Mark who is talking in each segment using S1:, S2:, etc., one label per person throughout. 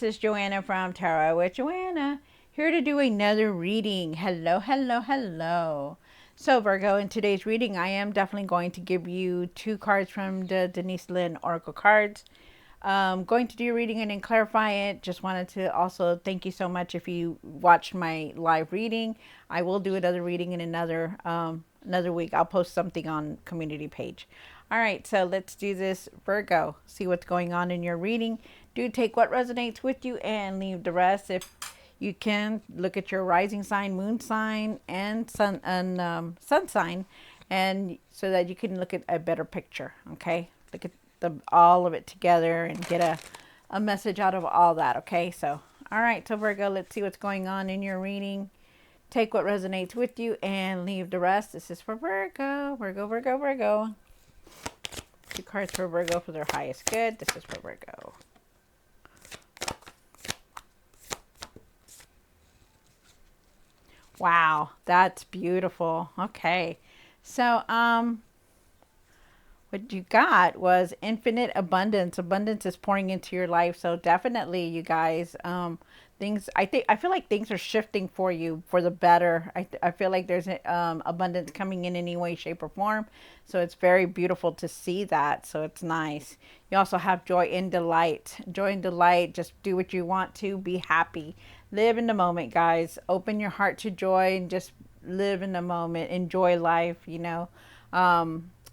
S1: this is Joanna from Tarot with Joanna, here to do another reading. Hello, hello, hello. So Virgo, in today's reading, I am definitely going to give you two cards from the Denise Lynn Oracle cards. Going to do your reading and then clarify it. Just wanted to also thank you so much if you watched my live reading. I will do another reading in another week. I'll post something on community page. All right, so let's do this, Virgo. See what's going on in your reading. Do take what resonates with you and leave the rest. If you can, look at your rising sign, moon sign, and sun sign, and so that you can look at a better picture. Okay, look at all of it together and get a message out of all that. Okay, so all right, so Virgo, let's see what's going on in your reading. Take what resonates with you and leave the rest. This is for Virgo, Virgo, Virgo, Virgo. Two cards for Virgo for their highest good. This is for Virgo. Wow, that's beautiful. Okay. So, what you got was infinite abundance. Abundance is pouring into your life. So definitely, you guys, I feel like things are shifting for you for the better. I feel like there's abundance coming in any way, shape, or form. So it's very beautiful to see that. So it's nice. You also have joy and delight. Joy and delight. Just do what you want to. Be happy. Live in the moment, guys. Open your heart to joy and just live in the moment. Enjoy life,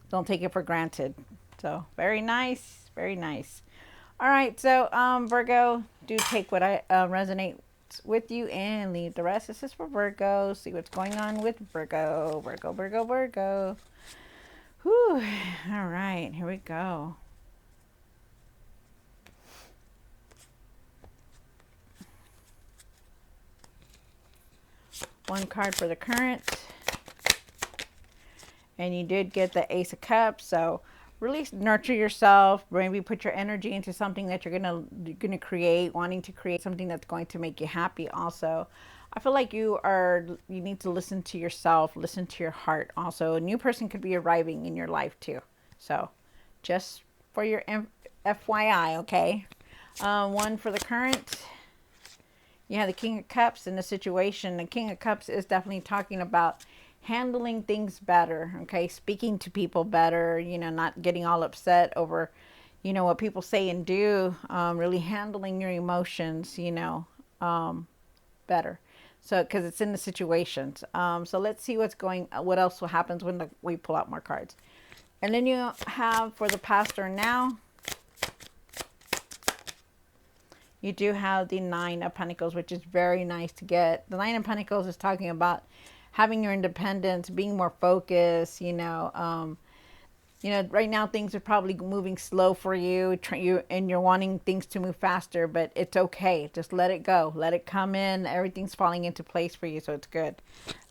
S1: don't take it for granted. So very nice, very nice. All right, so Virgo, do take what I resonates with you and leave the rest. This is for Virgo. See what's going on with Virgo, Virgo, Virgo, Virgo. Whew. All right, here we go. One card for the current. And you did get the Ace of Cups, so really nurture yourself. Maybe put your energy into something that you're gonna create, wanting to create something that's going to make you happy. Also, I feel like you need to listen to yourself, listen to your heart. Also, a new person could be arriving in your life too. So, just for your FYI, okay. One for the current. You have the King of Cups in the situation. The King of Cups is definitely talking about handling things better, okay? Speaking to people better, not getting all upset over, what people say and do. Really handling your emotions, better. So, because it's in the situations. So let's see what else happens when we pull out more cards. And then you have for the past or now, you do have the Nine of Pentacles, which is very nice to get. The Nine of Pentacles is talking about having your independence, being more focused, right now things are probably moving slow for you, and you're wanting things to move faster, but it's okay. Just let it go. Let it come in. Everything's falling into place for you, so it's good.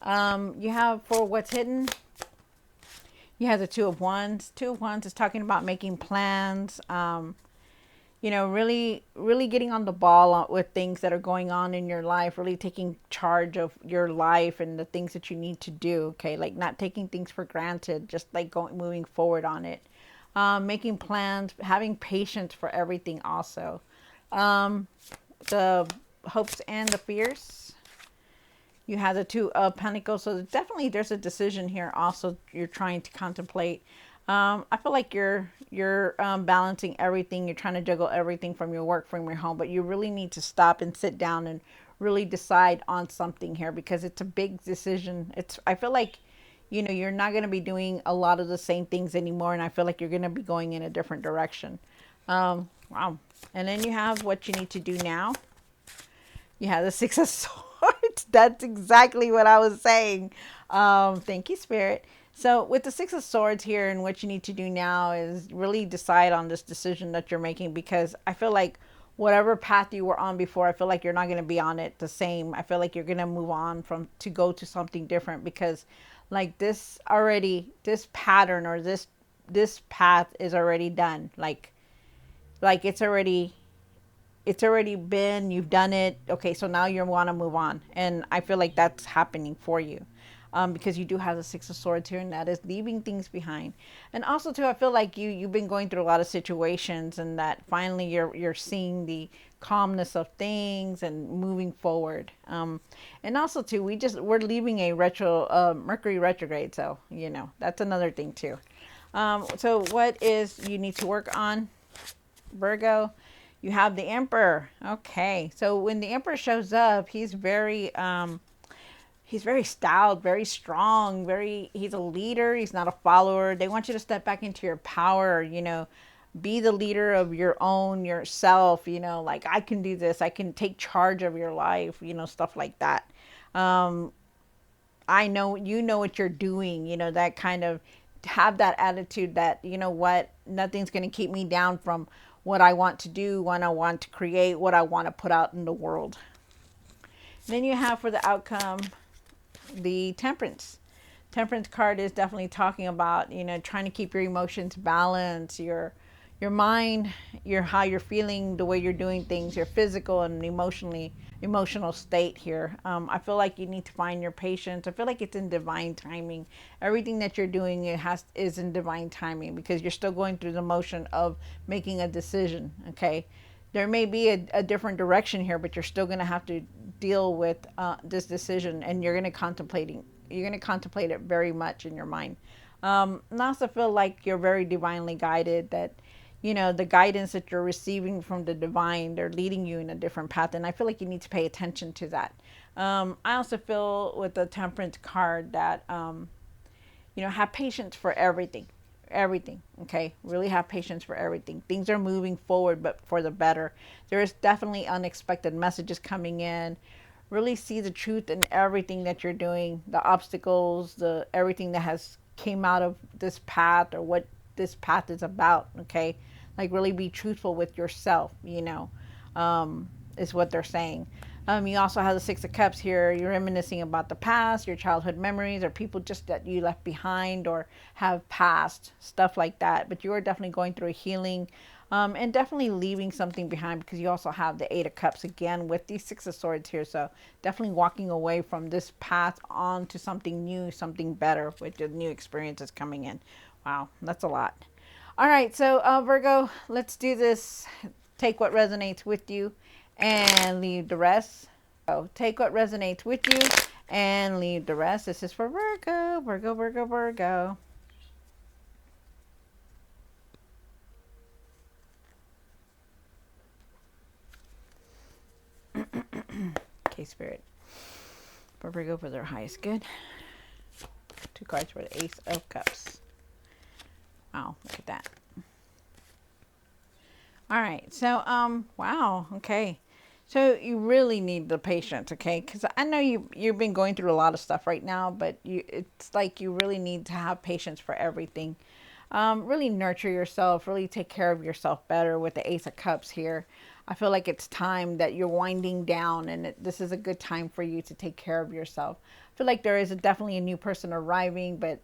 S1: You have for what's hidden, you have the Two of Wands. Two of Wands is talking about making plans, really, really getting on the ball with things that are going on in your life, really taking charge of your life and the things that you need to do. Okay. Like not taking things for granted, just like moving forward on it, making plans, having patience for everything. Also, the hopes and the fears. You have the Two of Pentacles. So definitely there's a decision here. Also, you're trying to contemplate. I feel like you're balancing everything. You're trying to juggle everything from your work, from your home, but you really need to stop and sit down and really decide on something here because it's a big decision. I feel like, you're not going to be doing a lot of the same things anymore. And I feel like you're going to be going in a different direction. Wow. And then you have what you need to do now. You have the Six of Swords. That's exactly what I was saying. Thank you, Spirit. So with the Six of Swords here, and what you need to do now is really decide on this decision that you're making, because I feel like whatever path you were on before, I feel like you're not going to be on it the same. I feel like you're going to move on to go to something different, because like this pattern or this path is already done. Like it's already been, you've done it. Okay, so now you want to move on. And I feel like that's happening for you. Because you do have the Six of Swords here, and that is leaving things behind. And also too, I feel like you've been going through a lot of situations, and that finally you're seeing calmness of things and moving forward. And also too, we're leaving a Mercury retrograde, so that's another thing too. So what is you need to work on, Virgo? You have the Emperor. Okay, so when the Emperor shows up, he's very stout, very strong, he's a leader, he's not a follower. They want you to step back into your power, be the leader of yourself, like I can do this, I can take charge of your life, stuff like that. Um, I know you know what you're doing, that kind of have that attitude that, what, nothing's going to keep me down from what I want to do, what I want to create, what I want to put out in the world. Then you have for the outcome the Temperance. Temperance card is definitely talking about, trying to keep your emotions balanced, your mind, your how you're feeling, the way you're doing things, your physical and emotional state here. I feel like you need to find your patience. I feel like it's in divine timing. Everything that you're doing is in divine timing because you're still going through the motion of making a decision. Okay, there may be a different direction here, but you're still going to have to deal with this decision, and you're going to contemplate it very much in your mind. And I also feel like you're very divinely guided, that the guidance that you're receiving from the divine, they're leading you in a different path, and I feel like you need to pay attention to that. I also feel with the Temperance card that have patience for everything. Okay, really have patience for everything. Things are moving forward, but for the better. There is definitely unexpected messages coming in. Really see the truth in everything that you're doing, the obstacles, the everything that has came out of this path, or what this path is about. Okay, like really be truthful with yourself, is what they're saying. You also have the Six of Cups here. You're reminiscing about the past, your childhood memories, or people just that you left behind or have passed, stuff like that. But you are definitely going through a healing, and definitely leaving something behind, because you also have the Eight of Cups again with these Six of Swords here. So definitely walking away from this path on to something new, something better, with the new experiences coming in. Wow, that's a lot. All right, so Virgo, let's do this. Take what resonates with you and leave the rest. So take what resonates with you and leave the rest. This is for Virgo, Virgo, Virgo, Virgo. Okay, Spirit. For Virgo for their highest good. Two cards for the Ace of Cups. Wow, look at that. All right, so wow, okay. So you really need the patience, okay? Because I know you've been going through a lot of stuff right now, but it's like you really need to have patience for everything. Really nurture yourself, really take care of yourself better with the Ace of Cups here. I feel like it's time that you're winding down, and this is a good time for you to take care of yourself. I feel like there is definitely a new person arriving, but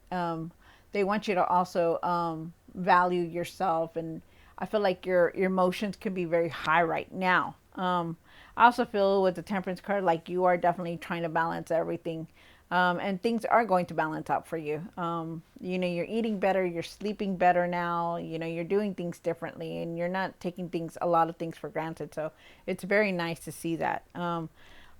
S1: they want you to also value yourself, and I feel like your emotions can be very high right now. I also feel with the Temperance card, like you are definitely trying to balance everything. And things are going to balance out for you. You're eating better, you're sleeping better now, you're doing things differently, and you're not taking a lot of things for granted. So it's very nice to see that.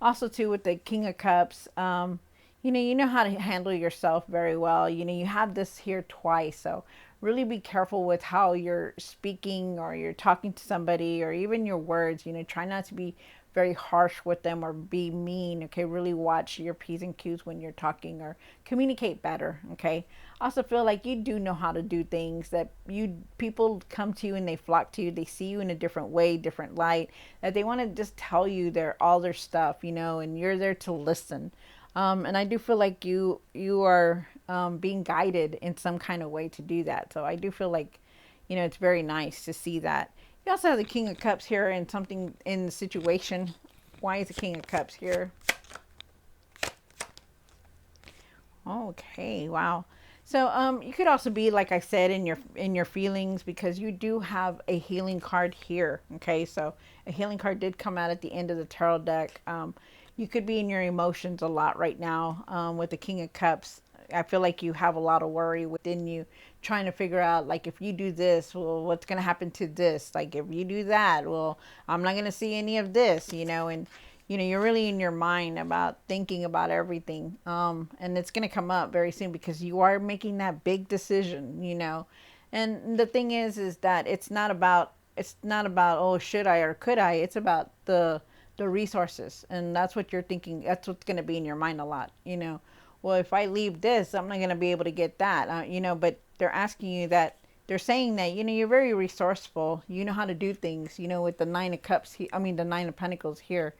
S1: Also too, with the King of Cups, you know how to handle yourself very well. You have this here twice. So really be careful with how you're speaking, or you're talking to somebody, or even your words. Try not to be very harsh with them or be mean. Okay, really watch your P's and Q's when you're talking, or communicate better. Okay, I also feel like you do know how to do things, that people come to you and they flock to you, they see you in a different way, different light, that they want to just tell you all their stuff, and you're there to listen. And I do feel like you are being guided in some kind of way to do that. So I do feel like it's very nice to see that. You also have the King of Cups here, and something in the situation. Why is the King of Cups here? Okay, wow. So you could also be, like I said, in your feelings, because you do have a healing card here. Okay, so a healing card did come out at the end of the tarot deck. You could be in your emotions a lot right now with the King of Cups. I feel like you have a lot of worry within you, trying to figure out, like, if you do this, well, what's going to happen to this? Like, if you do that, well, I'm not going to see any of this, and you're really in your mind about thinking about everything. And it's going to come up very soon because you are making that big decision. And the thing is that it's not about, oh, should I or could I? It's about the resources, and that's what you're thinking. That's what's going to be in your mind a lot. Well, if I leave this, I'm not going to be able to get that. But they're asking you that. They're saying that you're very resourceful. You know how to do things. With the Nine of Cups. The Nine of Pentacles here.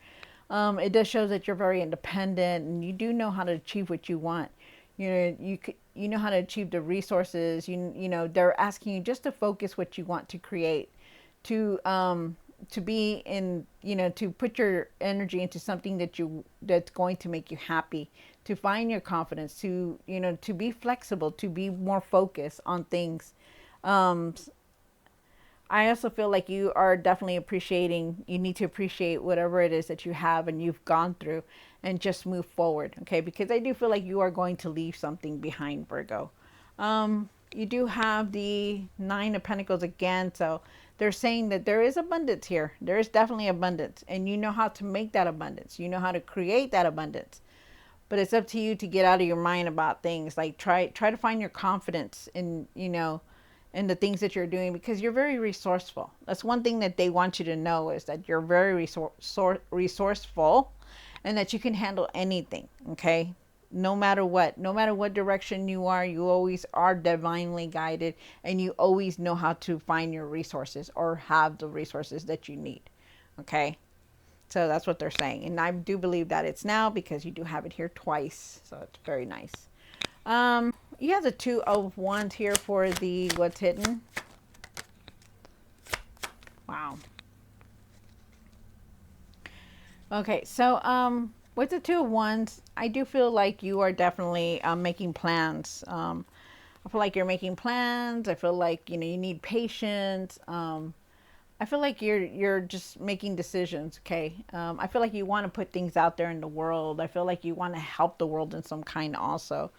S1: It does show that you're very independent, and you do know how to achieve what you want. You know how to achieve the resources. They're asking you just to focus what you want to create, to be in, to put your energy into something that's going to make you happy, to find your confidence, to be flexible, to be more focused on things. um I also feel like you are definitely you need to appreciate whatever it is that you have and you've gone through, and just move forward, okay? Because I do feel like you are going to leave something behind, Virgo. You do have the Nine of Pentacles again, so they're saying that there is abundance here. There is definitely abundance, and you know how to make that abundance. You know how to create that abundance. But it's up to you to get out of your mind about things. Like, try to find your confidence in the things that you're doing, because you're very resourceful. That's one thing that they want you to know, is that you're very resourceful, and that you can handle anything, okay? No matter what direction you are, you always are divinely guided, and you always know how to find your resources, or have the resources that you need, okay? So that's what they're saying. And I do believe that it's now, because you do have it here twice. So it's very nice. You have the Two of Wands here for the what's hidden. Wow. Okay, so with the Two of Wands, I do feel like you are definitely making plans. I feel like you're making plans. I feel like you need patience. I feel like you're just making decisions, okay? I feel like you want to put things out there in the world. I feel like you want to help the world in some kind also.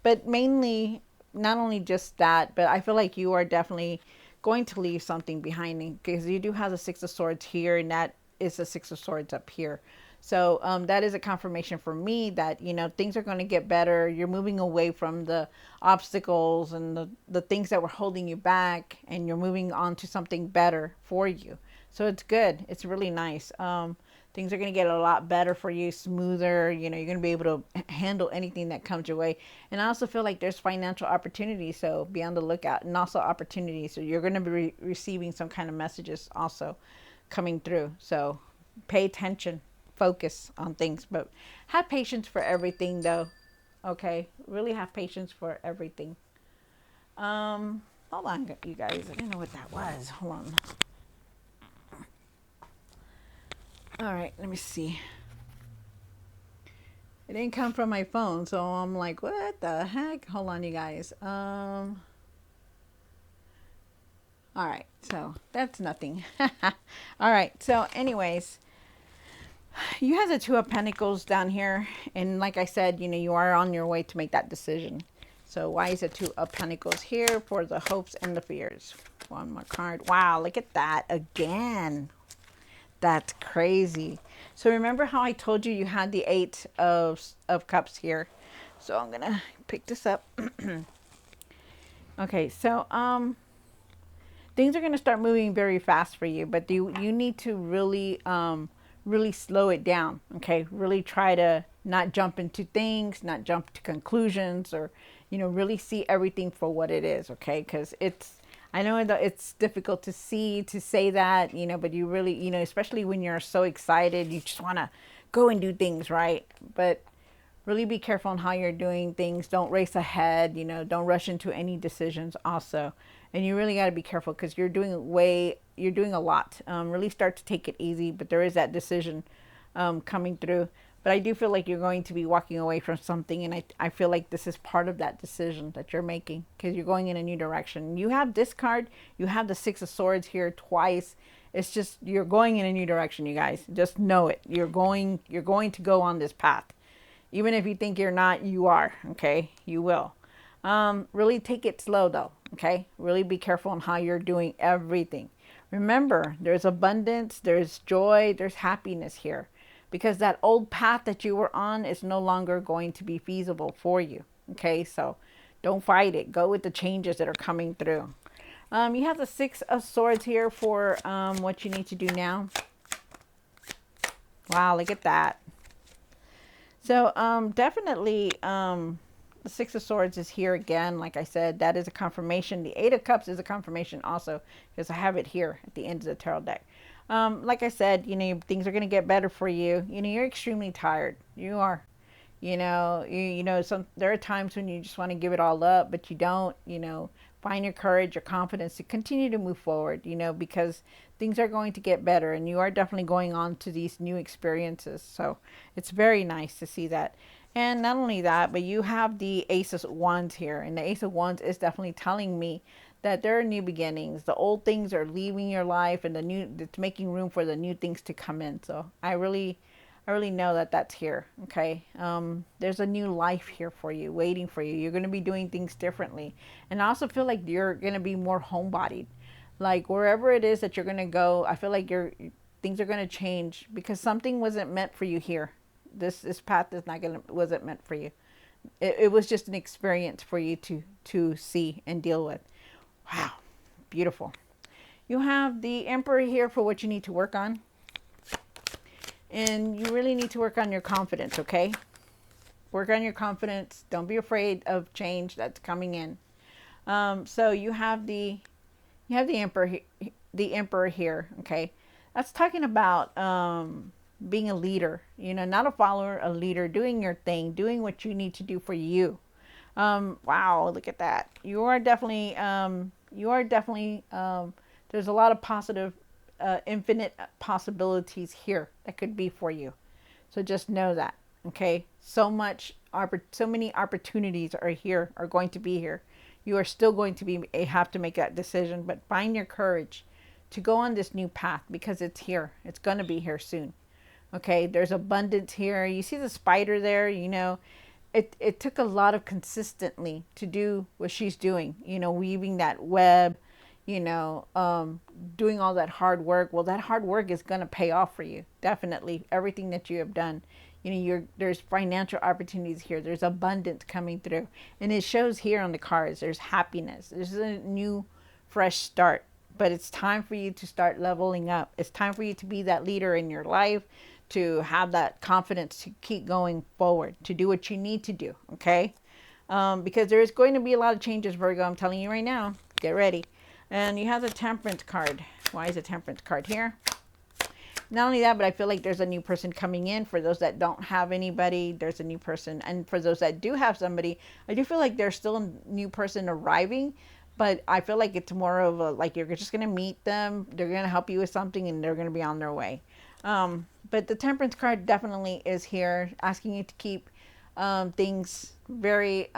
S1: But mainly, not only just that, but I feel like you are definitely going to leave something behind, because you do have the Six of Swords here, and that is the Six of Swords up here. So that is a confirmation for me that, things are going to get better. You're moving away from the obstacles and the things that were holding you back, and you're moving on to something better for you. So it's good. It's really nice. Things are going to get a lot better for you, smoother. You're going to be able to handle anything that comes your way. And I also feel like there's financial opportunities, so be on the lookout. And also opportunities, so you're going to be receiving some kind of messages also coming through. So pay attention, focus on things, but have patience for everything, though. Okay, really have patience for everything. Hold on, you guys. I didn't know what that was. Hold on. All right, let me see. It didn't come from my phone, so I'm like, what the heck? Hold on, you guys. All right, so that's nothing. All right, so anyways, you have the Two of Pentacles down here, and like I said, you are on your way to make that decision. So why is the Two of Pentacles here for the hopes and the fears? One more card. Wow, look at that again. That's crazy. So remember how I told you had the Eight of Cups here? So I'm gonna pick this up. Okay, so things are gonna start moving very fast for you, but you need to really slow it down. Okay, really try to not jump into things, not jump to conclusions, or really see everything for what it is. Okay, because I know that it's difficult to say that, but you really, especially when you're so excited, you just want to go and do things, right? But really be careful on how you're doing things. Don't race ahead, don't rush into any decisions also. And you really got to be careful, because you're doing a lot. Really start to take it easy, but there is that decision coming through. But I do feel like you're going to be walking away from something, and I feel like this is part of that decision that you're making, because you're going in a new direction. You have this card, you have the Six of Swords here twice. It's just, you're going in a new direction, you guys. Just know it. You're going to go on this path. Even if you think you're not, you are, okay? You will. Really take it slow though, okay? Really be careful on how you're doing everything. Remember, there's abundance, there's joy, there's happiness here because that old path that you were on is no longer going to be feasible for you, okay? So don't fight it. Go with the changes that are coming through. You have the Six of Swords here for what you need to do now. Wow, look at that. So definitely the Six of Swords is here again. Like I said, that is a confirmation. The Eight of Cups is a confirmation also because I have it here at the end of the tarot deck. Like I said, things are going to get better for you. You're extremely tired. You are. There are times when you just want to give it all up, but you don't. Find your courage, your confidence to continue to move forward. Because things are going to get better, and you are definitely going on to these new experiences. So it's very nice to see that. And not only that, but you have the Ace of Wands here, and the Ace of Wands is definitely telling me that there are new beginnings. The old things are leaving your life, and it's making room for the new things to come in. So I really know that that's here. Okay. There's a new life here for you, waiting for you. You're going to be doing things differently. And I also feel like you're going to be more homebodied. Like wherever it is that you're going to go, I feel like things are going to change because something wasn't meant for you here. This path is not wasn't meant for you. It was just an experience for you to see and deal with. Wow. Beautiful. You have the Emperor here for what you need to work on. And you really need to work on your confidence, okay? Work on your confidence. Don't be afraid of change that's coming in. So you have the emperor here, okay? That's talking about being a leader, not a follower, a leader, doing your thing, doing what you need to do for you. Wow, look at that. You are definitely there's a lot of positive infinite possibilities here that could be for you. So just know that, okay? So many opportunities are going to be here. You are still going to have to make that decision, but find your courage to go on this new path because it's here. It's going to be here soon. Okay? There's abundance here. You see the spider there, it took a lot of consistently to do what she's doing, weaving that web, doing all that hard work. Well, that hard work is going to pay off for you. Definitely. Everything that you have done, there's financial opportunities here. There's abundance coming through. And it shows here on the cards. There's happiness. There's a new, fresh start. But it's time for you to start leveling up. It's time for you to be that leader in your life, to have that confidence to keep going forward, to do what you need to do. Okay? Because there is going to be a lot of changes, Virgo. I'm telling you right now. Get ready. And you have the Temperance card. Why is the Temperance card here? Not only that, but I feel like there's a new person coming in. For those that don't have anybody, there's a new person. And for those that do have somebody, I do feel like there's still a new person arriving. But I feel like it's more of like you're just going to meet them. They're going to help you with something and they're going to be on their way. But the Temperance card definitely is here asking you to keep things very,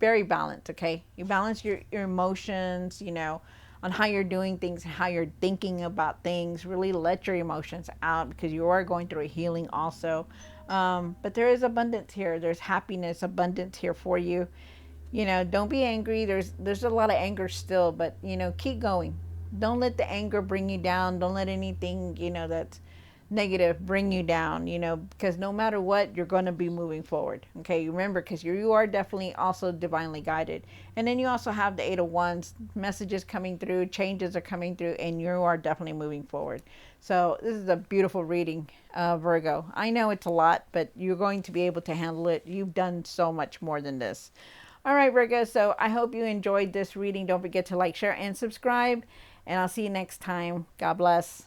S1: very balanced, okay? You balance your emotions, on how you're doing things, how you're thinking about things. Really let your emotions out because you are going through a healing also. But there is abundance here. There's happiness, abundance here for you. Don't be angry. There's a lot of anger still, but, keep going. Don't let the anger bring you down. Don't let anything, that's negative bring you down, because no matter what, you're going to be moving forward. Okay, remember, because you are definitely also divinely guided. And then you also have the Eight of Wands, messages coming through, changes are coming through, and you are definitely moving forward. So this is a beautiful reading, Virgo. I know it's a lot, but you're going to be able to handle it. You've done so much more than this. All right, Virgo, so I hope you enjoyed this reading. Don't forget to like, share, and subscribe, and I'll see you next time. God bless.